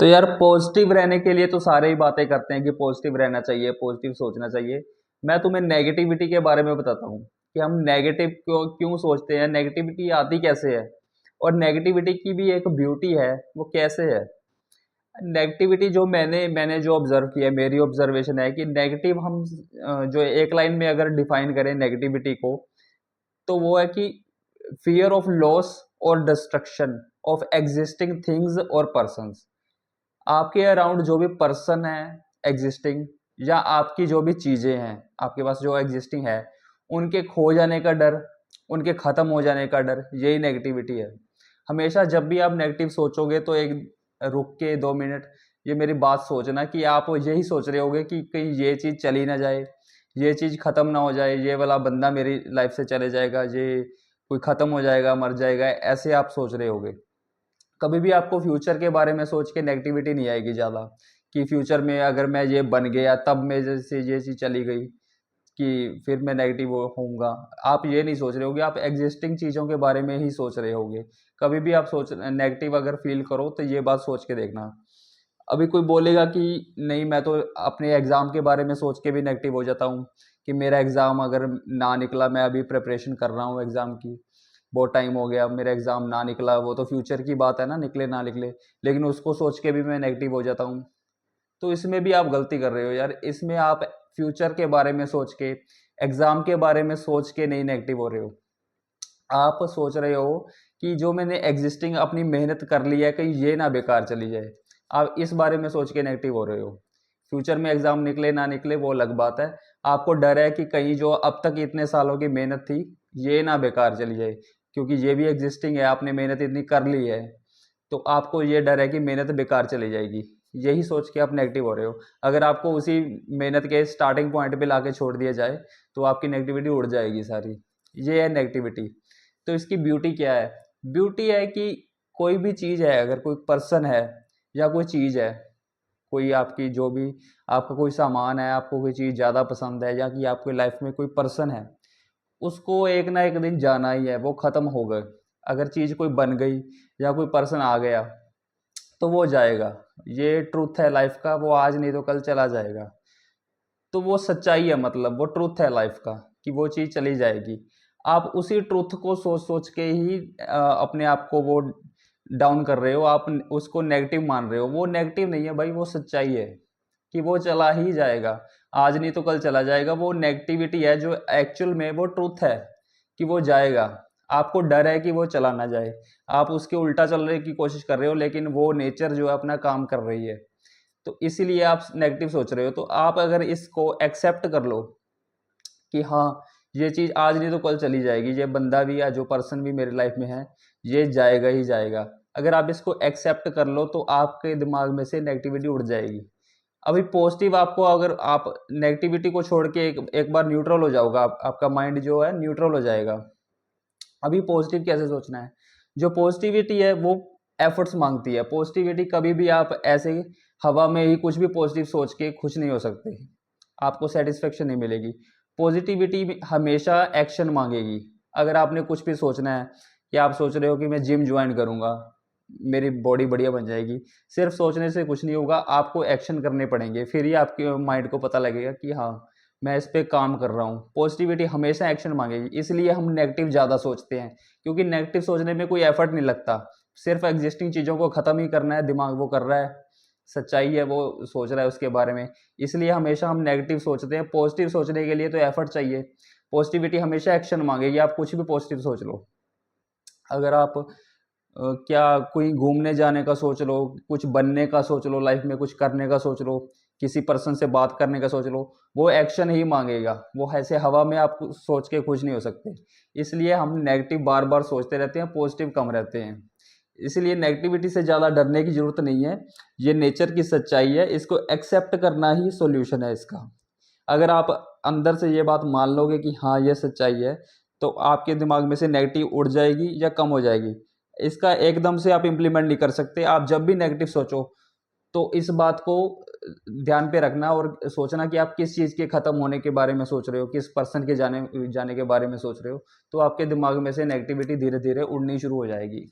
तो यार पॉजिटिव रहने के लिए तो सारे ही बातें करते हैं कि पॉजिटिव रहना चाहिए, पॉजिटिव सोचना चाहिए। मैं तुम्हें नेगेटिविटी के बारे में बताता हूँ कि हम नेगेटिव क्यों क्यों सोचते हैं, नेगेटिविटी आती कैसे है और नेगेटिविटी की भी एक ब्यूटी है, वो कैसे है। नेगेटिविटी जो मैंने जो ऑब्जर्व किया है, मेरी ऑब्जर्वेशन है कि नेगेटिव हम जो एक लाइन में अगर डिफाइन करें नेगेटिविटी को, तो वो है कि फियर ऑफ लॉस और डिस्ट्रक्शन ऑफ एग्जिस्टिंग थिंग्स और पर्सन्स। आपके अराउंड जो भी पर्सन है एग्जिस्टिंग, या आपकी जो भी चीज़ें हैं आपके पास जो एग्जिस्टिंग है, उनके खो जाने का डर, उनके ख़त्म हो जाने का डर, यही नेगेटिविटी है। हमेशा जब भी आप नेगेटिव सोचोगे तो एक रुक के 2 मिनट ये मेरी बात सोचना कि आप यही सोच रहे होगे कि कहीं ये चीज़ चली ना जाए, ये चीज़ ख़त्म ना हो जाए, ये वाला बंदा मेरी लाइफ से चले जाएगा, ये कोई ख़त्म हो जाएगा, मर जाएगा, ऐसे आप सोच रहे होगे। कभी भी आपको फ्यूचर के बारे में सोच के नेगेटिविटी नहीं आएगी ज़्यादा कि फ्यूचर में अगर मैं ये बन गया तब मैं जैसे ये चीज़ चली गई कि फिर मैं नेगेटिव होऊंगा। आप ये नहीं सोच रहे होगे, आप एग्जिस्टिंग चीज़ों के बारे में ही सोच रहे होगे। कभी भी आप सोच नेगेटिव अगर फील करो तो ये बात सोच के देखना। अभी कोई बोलेगा कि नहीं, मैं तो अपने एग्ज़ाम के बारे में सोच के भी नेगेटिव हो जाता हूँ कि मेरा एग्ज़ाम अगर ना निकला, मैं अभी प्रिपरेशन कर रहा हूँ एग्ज़ाम की, बहुत टाइम हो गया, मेरा एग्ज़ाम ना निकला, वो तो फ्यूचर की बात है ना, निकले ना निकले, लेकिन उसको सोच के भी मैं नेगेटिव हो जाता हूँ। तो इसमें भी आप गलती कर रहे हो यार। इसमें आप फ्यूचर के बारे में सोच के, एग्ज़ाम के बारे में सोच के नहीं नेगेटिव हो रहे हो। आप सोच रहे हो कि जो मैंने एग्जिस्टिंग अपनी मेहनत कर ली है कहीं ये ना बेकार चली जाए। आप इस बारे में सोच के नेगेटिव हो रहे हो। फ्यूचर में एग्ज़ाम निकले ना निकले वो अलग बात है। आपको डर है कि कहीं जो अब तक इतने सालों की मेहनत थी ये ना बेकार चली जाए, क्योंकि ये भी एग्जिस्टिंग है, आपने मेहनत इतनी कर ली है, तो आपको ये डर है कि मेहनत बेकार चली जाएगी। यही सोच के आप नेगेटिव हो रहे हो। अगर आपको उसी मेहनत के स्टार्टिंग पॉइंट पे लाके छोड़ दिया जाए तो आपकी नेगेटिविटी उड़ जाएगी सारी। ये है नेगेटिविटी। तो इसकी ब्यूटी क्या है? ब्यूटी है कि कोई भी चीज़ है, अगर कोई पर्सन है या कोई चीज़ है, कोई आपकी जो भी आपका कोई सामान है, आपको कोई चीज़ ज़्यादा पसंद है, या कि आपकी लाइफ में कोई पर्सन है, उसको एक ना एक दिन जाना ही है, वो ख़त्म हो गए। अगर चीज़ कोई बन गई या कोई पर्सन आ गया तो वो जाएगा। ये ट्रूथ है लाइफ का, वो आज नहीं तो कल चला जाएगा। तो वो सच्चाई है, मतलब वो ट्रूथ है लाइफ का कि वो चीज़ चली जाएगी। आप उसी ट्रूथ को सोच सोच के ही अपने आप को वो डाउन कर रहे हो, आप उसको नेगेटिव मान रहे हो। वो नेगेटिव नहीं है भाई, वो सच्चाई है कि वो चला ही जाएगा, आज नहीं तो कल चला जाएगा। वो नेगेटिविटी है जो एक्चुअल में वो ट्रूथ है कि वो जाएगा। आपको डर है कि वो चला ना जाए, आप उसके उल्टा चलने की कोशिश कर रहे हो, लेकिन वो नेचर जो है अपना काम कर रही है, तो इसीलिए आप नेगेटिव सोच रहे हो। तो आप अगर इसको एक्सेप्ट कर लो कि हाँ, ये चीज़ आज नहीं तो कल चली जाएगी, ये बंदा भी या जो पर्सन भी मेरी लाइफ में है ये जाएगा ही जाएगा। अगर आप इसको एक्सेप्ट कर लो तो आपके दिमाग में से नेगेटिविटी उड़ जाएगी। अभी पॉजिटिव आपको, अगर आप नेगेटिविटी को छोड़ के एक बार न्यूट्रल हो जाओगा, आपका माइंड जो है न्यूट्रल हो जाएगा। अभी पॉजिटिव कैसे सोचना है? जो पॉजिटिविटी है वो एफर्ट्स मांगती है। पॉजिटिविटी कभी भी आप ऐसे हवा में ही कुछ भी पॉजिटिव सोच के खुश नहीं हो सकते, आपको सेटिस्फेक्शन नहीं मिलेगी। पॉजिटिविटी हमेशा एक्शन मांगेगी। अगर आपने कुछ भी सोचना है कि आप सोच रहे हो कि मैं जिम ज्वाइन करूंगा, मेरी बॉडी बढ़िया बन जाएगी, सिर्फ सोचने से कुछ नहीं होगा, आपको एक्शन करने पड़ेंगे, फिर ही आपके माइंड को पता लगेगा कि हाँ, मैं इस पे काम कर रहा हूँ। पॉजिटिविटी हमेशा एक्शन मांगेगी, इसलिए हम नेगेटिव ज़्यादा सोचते हैं, क्योंकि नेगेटिव सोचने में कोई एफर्ट नहीं लगता, सिर्फ एग्जिस्टिंग चीज़ों को ख़त्म ही करना है, दिमाग वो कर रहा है, सच्चाई है वो सोच रहा है उसके बारे में। इसलिए हमेशा हम नेगेटिव सोचते हैं। पॉजिटिव सोचने के लिए तो एफर्ट चाहिए। पॉजिटिविटी हमेशा एक्शन मांगेगी, आप कुछ भी पॉजिटिव सोच लो। अगर आप क्या कोई घूमने जाने का सोच लो, कुछ बनने का सोच लो, लाइफ में कुछ करने का सोच लो, किसी पर्सन से बात करने का सोच लो, वो एक्शन ही मांगेगा। वो ऐसे हवा में आप सोच के खुश नहीं हो सकते। इसलिए हम नेगेटिव बार बार सोचते रहते हैं, पॉजिटिव कम रहते हैं। इसलिए नेगेटिविटी से ज़्यादा डरने की ज़रूरत नहीं है। ये नेचर की सच्चाई है, इसको एक्सेप्ट करना ही सॉल्यूशन है इसका। अगर आप अंदर से ये बात मान लोगे कि हाँ ये सच्चाई है, तो आपके दिमाग में से नेगेटिव उड़ जाएगी या कम हो जाएगी। इसका एकदम से आप इम्प्लीमेंट नहीं कर सकते। आप जब भी नेगेटिव सोचो तो इस बात को ध्यान पे रखना और सोचना कि आप किस चीज़ के ख़त्म होने के बारे में सोच रहे हो, किस पर्सन के जाने जाने के बारे में सोच रहे हो, तो आपके दिमाग में से नेगेटिविटी धीरे धीरे उड़नी शुरू हो जाएगी।